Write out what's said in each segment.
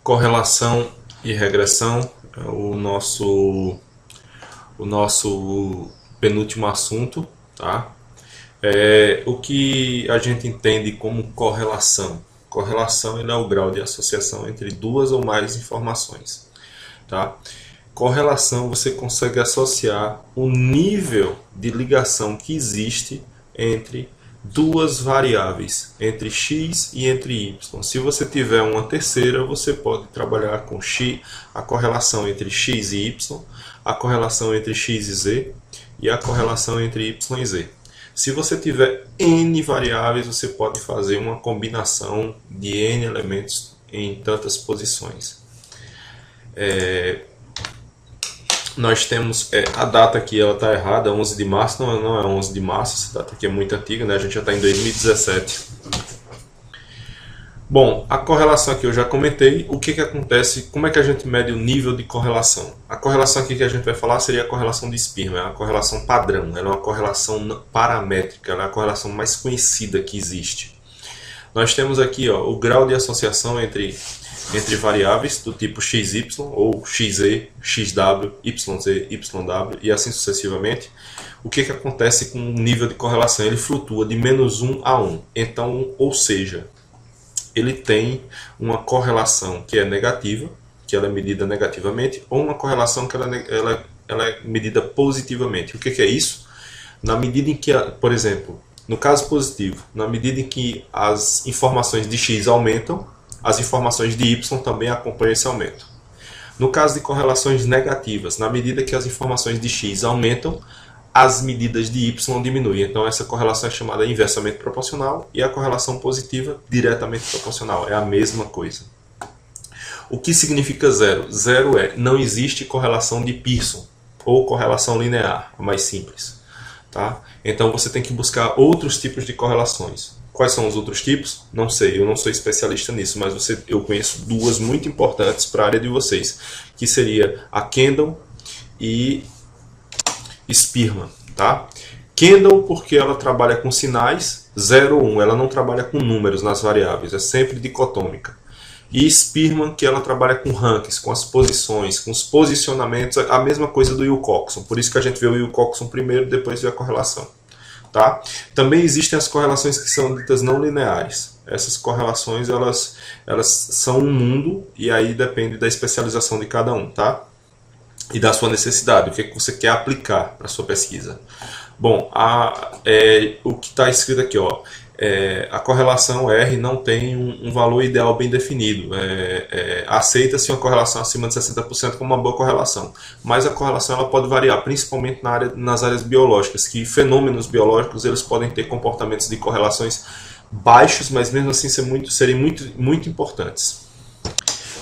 Correlação e regressão é o nosso penúltimo assunto, tá? O que a gente entende como correlação? Correlação ele é o grau de associação entre duas ou mais informações, tá? Correlação você consegue associar o nível de ligação que existe entre duas variáveis, entre x e entre y. Se você tiver uma terceira, você pode trabalhar com x, a correlação entre x e y, a correlação entre x e z e a correlação entre y e z. Se você tiver n variáveis, você pode fazer uma combinação de n elementos em tantas posições. Nós temos a data aqui, ela está errada, 11 de março, não é 11 de março, essa data aqui é muito antiga, né? A gente já está em 2017. Bom, a correlação aqui eu já comentei. O que acontece, como é que a gente mede o nível de correlação? A correlação aqui que a gente vai falar seria a correlação de Spearman, é uma correlação padrão, ela é uma correlação paramétrica, ela é a correlação mais conhecida que existe. Nós temos aqui o grau de associação entre variáveis do tipo XY ou XZ, XW, YZ, YW e assim sucessivamente. O que acontece com o nível de correlação? Ele flutua de -1 a 1. Então, ou seja, ele tem uma correlação que é negativa, que ela é medida negativamente, ou uma correlação que ela é medida positivamente. O que é isso? Na medida em que, por exemplo, no caso positivo, na medida em que as informações de x aumentam, as informações de y também acompanham esse aumento. No caso de correlações negativas, na medida que as informações de x aumentam, as medidas de y diminuem. Então essa correlação é chamada inversamente proporcional e a correlação positiva diretamente proporcional. É a mesma coisa. O que significa zero? Zero não existe correlação de Pearson ou correlação linear, a mais simples. Tá? Então você tem que buscar outros tipos de correlações. Quais são os outros tipos? Não sei, eu não sou especialista nisso, mas eu conheço duas muito importantes para a área de vocês, que seria a Kendall e Spearman. Tá? Kendall porque ela trabalha com sinais 0 ou 1, ela não trabalha com números nas variáveis, é sempre dicotômica. E Spearman que ela trabalha com rankings, com as posições, com os posicionamentos, a mesma coisa do Wilcoxon, por isso que a gente vê o Wilcoxon primeiro, depois vê a correlação. Tá? Também existem as correlações que são ditas não lineares. Essas correlações elas são um mundo e aí depende da especialização de cada um, tá? E da sua necessidade, o que você quer aplicar para a sua pesquisa. Bom, o que está escrito aqui, a correlação R não tem um valor ideal bem definido. Aceita-se uma correlação acima de 60% como uma boa correlação, mas a correlação ela pode variar, principalmente nas áreas biológicas, que fenômenos biológicos eles podem ter comportamentos de correlações baixos, mas mesmo assim serem muito importantes.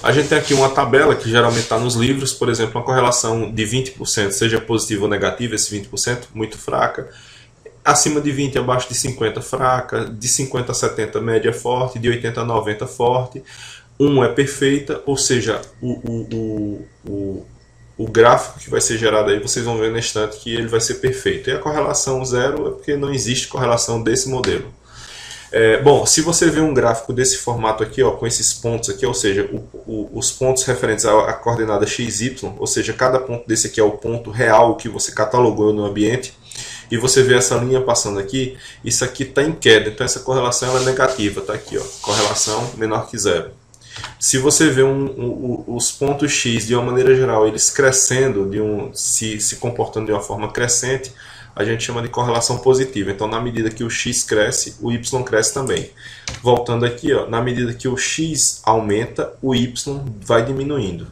A gente tem aqui uma tabela que geralmente está nos livros, por exemplo, uma correlação de 20%, seja positiva ou negativa, esse 20%, muito fraca. Acima de 20, abaixo de 50, fraca. De 50 a 70, média forte. De 80 a 90, forte. 1 é perfeita, ou seja, o gráfico que vai ser gerado aí, vocês vão ver na instante que ele vai ser perfeito. E a correlação 0 é porque não existe correlação desse modelo. Bom, se você vê um gráfico desse formato aqui, com esses pontos aqui, ou seja, os pontos referentes à coordenada XY, ou seja, cada ponto desse aqui é o ponto real que você catalogou no ambiente, e você vê essa linha passando aqui, isso aqui está em queda, então essa correlação ela é negativa, tá aqui, correlação menor que zero. Se você vê os pontos X de uma maneira geral, eles crescendo, se comportando de uma forma crescente, a gente chama de correlação positiva. Então, na medida que o X cresce, o Y cresce também. Voltando aqui, na medida que o X aumenta, o Y vai diminuindo.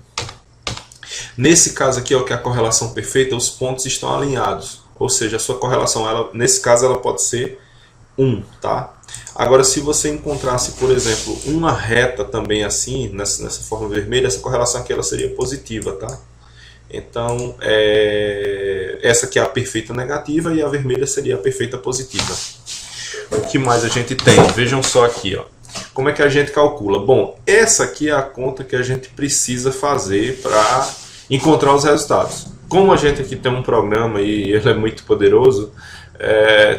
Nesse caso aqui, que é a correlação perfeita, os pontos estão alinhados. Ou seja, a sua correlação, nesse caso, ela pode ser 1. Tá? Agora, se você encontrasse, por exemplo, uma reta também assim, nessa forma vermelha, essa correlação aqui ela seria positiva. Tá? Então, essa aqui é a perfeita negativa e a vermelha seria a perfeita positiva. O que mais a gente tem? Vejam só aqui. Como é que a gente calcula? Bom, essa aqui é a conta que a gente precisa fazer para encontrar os resultados. Como a gente aqui tem um programa e ele é muito poderoso,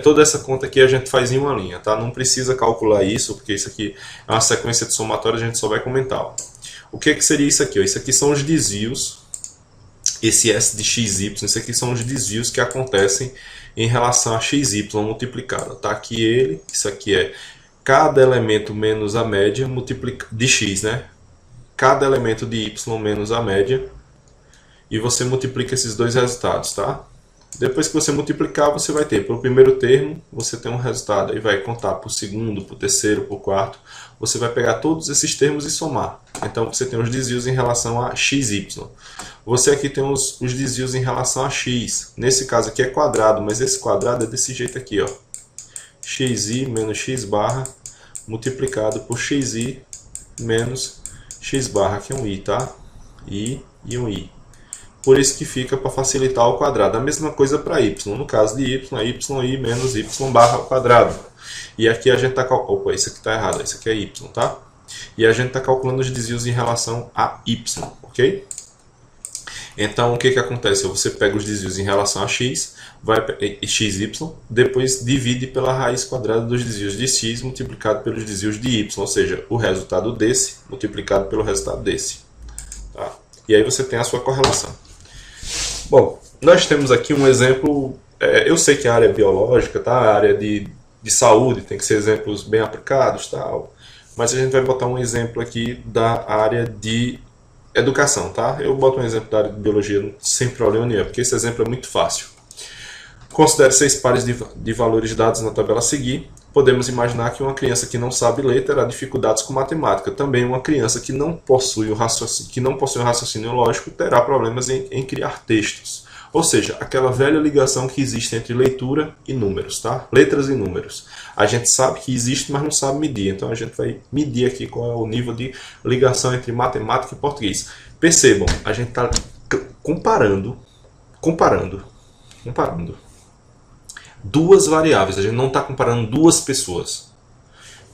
toda essa conta aqui a gente faz em uma linha. Tá? Não precisa calcular isso, porque isso aqui é uma sequência de somatório, a gente só vai comentar. O que seria isso aqui? Isso aqui são os desvios, esse S de XY, isso aqui são os desvios que acontecem em relação a XY multiplicado. Tá aqui ele, isso aqui é cada elemento menos a média de X, né? Cada elemento de Y menos a média, e você multiplica esses dois resultados, tá? Depois que você multiplicar, você vai ter, para o primeiro termo, você tem um resultado, aí vai contar para o segundo, para o terceiro, para o quarto, você vai pegar todos esses termos e somar. Então você tem os desvios em relação a XY. Você aqui tem os desvios em relação a X. Nesse caso aqui é quadrado, mas esse quadrado é desse jeito aqui, ó. XI menos X barra multiplicado por XI menos X barra, que é um I, tá? I e um I. Por isso que fica para facilitar ao quadrado. A mesma coisa para y. No caso de y, é yi menos y barra ao quadrado. E aqui a gente está calculando... Opa, isso aqui está errado. Isso aqui é y, tá? E a gente está calculando os desvios em relação a y, ok? Então, o que acontece? Você pega os desvios em relação a x, xy, depois divide pela raiz quadrada dos desvios de x multiplicado pelos desvios de y. Ou seja, o resultado desse multiplicado pelo resultado desse. Tá? E aí você tem a sua correlação. Bom, nós temos aqui um exemplo, eu sei que a área é biológica, tá? A área de saúde tem que ser exemplos bem aplicados, tal, mas a gente vai botar um exemplo aqui da área de educação, tá? Eu boto um exemplo da área de biologia sem problema nenhum, porque esse exemplo é muito fácil. Considere 6 pares de valores dados na tabela a seguir. Podemos imaginar que uma criança que não sabe ler terá dificuldades com matemática. Também uma criança que não possui um raciocínio lógico terá problemas em criar textos. Ou seja, aquela velha ligação que existe entre leitura e números, tá? Letras e números. A gente sabe que existe, mas não sabe medir. Então a gente vai medir aqui qual é o nível de ligação entre matemática e português. Percebam, a gente está comparando duas variáveis, a gente não está comparando duas pessoas,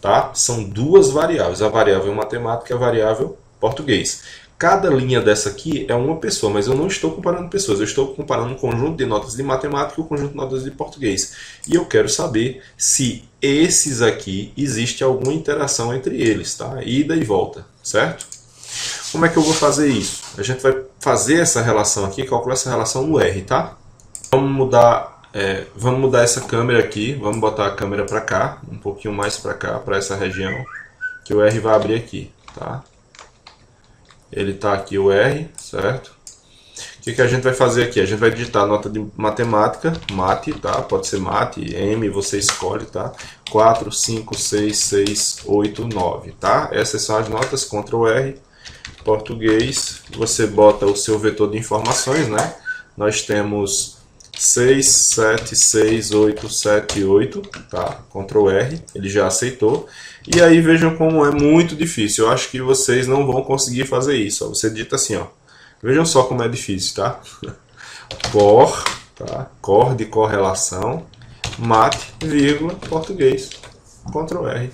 tá? São duas variáveis, a variável matemática e a variável português. Cada linha dessa aqui é uma pessoa, mas eu não estou comparando pessoas, eu estou comparando um conjunto de notas de matemática e um conjunto de notas de português. E eu quero saber se esses aqui existe alguma interação entre eles, tá? Ida e volta, certo? Como é que eu vou fazer isso? A gente vai fazer essa relação aqui, calcular essa relação no R, tá? Vamos mudar essa câmera aqui, vamos botar a câmera para cá, um pouquinho mais para cá, para essa região, que o R vai abrir aqui, tá? Ele está aqui o R, certo? O que a gente vai fazer aqui? A gente vai digitar a nota de matemática, mate, tá? Pode ser mate, M, você escolhe, tá? 4, 5, 6, 6, 8, 9, tá? Essas são as notas, Ctrl R, português, você bota o seu vetor de informações, né? Nós temos 6, 7, 6, 8, 7, 8, tá? Ctrl R, ele já aceitou. E aí vejam como é muito difícil. Eu acho que vocês não vão conseguir fazer isso. Ó. Você digita assim, ó. Vejam só como é difícil, tá? Cor, tá? Cor de correlação, mate, vírgula, português. Ctrl R.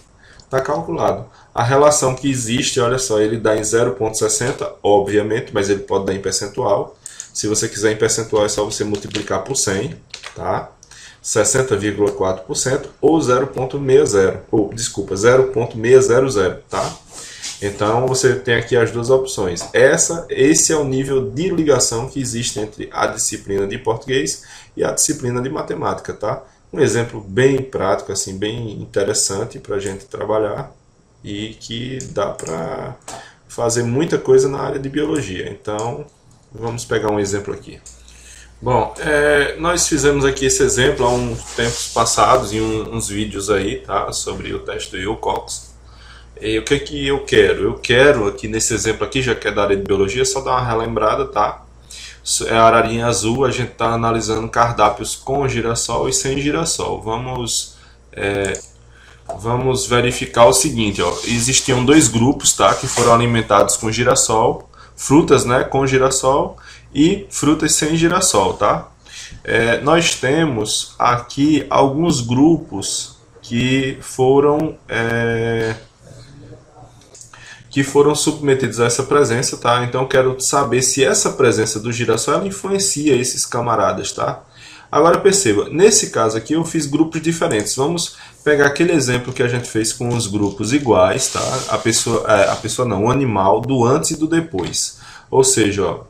Tá calculado. A relação que existe, olha só, ele dá em 0,60, obviamente, mas ele pode dar em percentual. Se você quiser em percentual, é só você multiplicar por 100, tá? 60,4% ou 0,60, ou desculpa, 0,600, tá? Então você tem aqui as duas opções. Esse é o nível de ligação que existe entre a disciplina de português e a disciplina de matemática, tá? Um exemplo bem prático, assim, bem interessante para a gente trabalhar e que dá para fazer muita coisa na área de biologia. Então, vamos pegar um exemplo aqui. Bom, nós fizemos aqui esse exemplo há uns tempos passados em uns vídeos aí, tá, sobre o teste do Wilcox. E o que eu quero? Eu quero aqui nesse exemplo aqui, já que é da área de biologia, só dar uma relembrada, tá? É a ararinha azul, a gente está analisando cardápios com girassol e sem girassol. Vamos verificar o seguinte, ó. Existiam dois grupos, tá, que foram alimentados com girassol, frutas, né, com girassol e frutas sem girassol, tá? Nós temos aqui alguns grupos que foram submetidos a essa presença, tá? Então eu quero saber se essa presença do girassol ela influencia esses camaradas, tá? Agora perceba, nesse caso aqui eu fiz grupos diferentes. Vamos pegar aquele exemplo que a gente fez com os grupos iguais, tá? A pessoa não, o animal do antes e do depois. Ou seja, ó,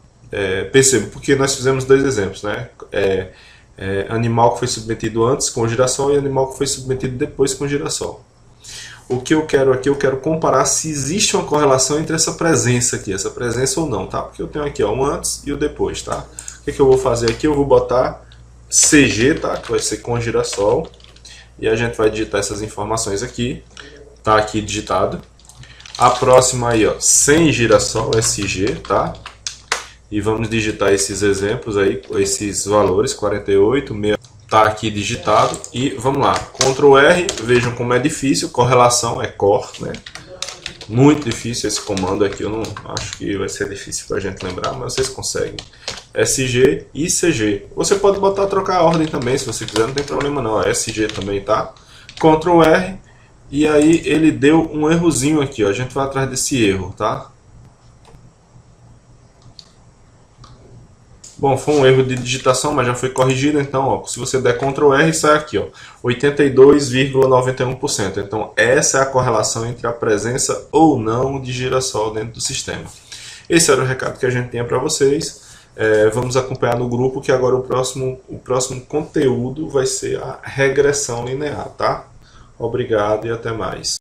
perceba, porque nós fizemos dois exemplos, né? Animal que foi submetido antes com girassol e animal que foi submetido depois com girassol. O que eu quero aqui, eu quero comparar se existe uma correlação entre essa presença aqui, essa presença ou não, tá? Porque eu tenho aqui ó, o antes e o depois, tá? O que eu vou fazer aqui? Eu vou botar CG, tá? Que vai ser com girassol. E a gente vai digitar essas informações aqui. Tá aqui digitado. A próxima aí, ó, sem girassol, SG, tá? E vamos digitar esses exemplos aí, esses valores, 48, 6. Tá aqui digitado e vamos lá, Ctrl R, vejam como é difícil, correlação é cor, né? Muito difícil esse comando aqui, eu não acho que vai ser difícil pra gente lembrar, mas vocês conseguem. SG e CG. Você pode botar trocar a ordem também, se você quiser, não tem problema não, SG também, tá? Ctrl R, e aí ele deu um errozinho aqui, ó. A gente vai atrás desse erro, tá? Bom, foi um erro de digitação, mas já foi corrigido, então, ó, se você der Ctrl R, sai aqui, ó, 82,91%. Então, essa é a correlação entre a presença ou não de girassol dentro do sistema. Esse era o recado que a gente tinha para vocês. Vamos acompanhar no grupo, que agora o próximo conteúdo vai ser a regressão linear, tá? Obrigado e até mais.